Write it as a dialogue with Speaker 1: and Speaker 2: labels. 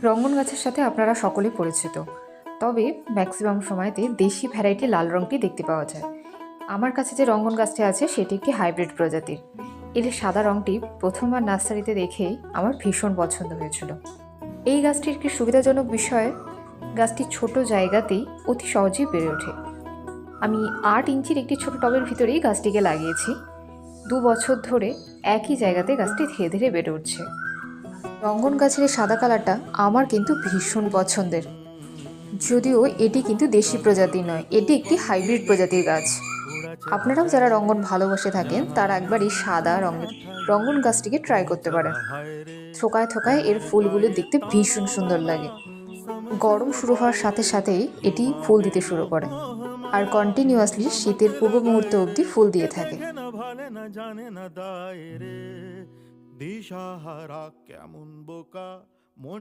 Speaker 1: রঙ্গন গাছের সাথে আপনারা সকলেই পরিচিত, তবে ম্যাক্সিমাম সময়তে দেশি ভ্যারাইটি লাল রঙটি দেখতে পাওয়া যায়। আমার কাছে যে রঙ্গন গাছটি আছে সেটি একটি হাইব্রিড প্রজাতির। এর সাদা রঙটি প্রথমবার নার্সারিতে দেখেই আমার ভীষণ পছন্দ হয়েছিল। এই গাছটির একটি সুবিধাজনক বিষয়, গাছটি ছোট জায়গাতেই অতি সহজেই বেড়ে ওঠে। আমি 8 ইঞ্চির একটি ছোট টবের ভিতরেই গাছটিকে লাগিয়েছি। 2 বছর ধরে একই জায়গাতে গাছটি ধীরে ধীরে বেড়ে উঠছে। রঙ্গন গাছের এই সাদা কালারটা আমার কিন্তু ভীষণ পছন্দের। যদিও এটি কিন্তু দেশি প্রজাতি নয়, এটি একটি হাইব্রিড প্রজাতির গাছ। আপনারাও যারা রঙ্গন ভালোবাসে থাকেন তারা একবার এই সাদা রঙের রঙ্গন গাছটিকে ট্রাই করতে পারেন। থোকায় থোকায় এর ফুলগুলো দেখতে ভীষণ সুন্দর লাগে। গরম শুরু হওয়ার সাথে সাথেই এটি ফুল দিতে শুরু করে, আর কন্টিনিউয়াসলি শীতের পূর্ব মুহূর্তে অবধি ফুল দিয়ে থাকে।
Speaker 2: দিশাহারা কেমন বোকা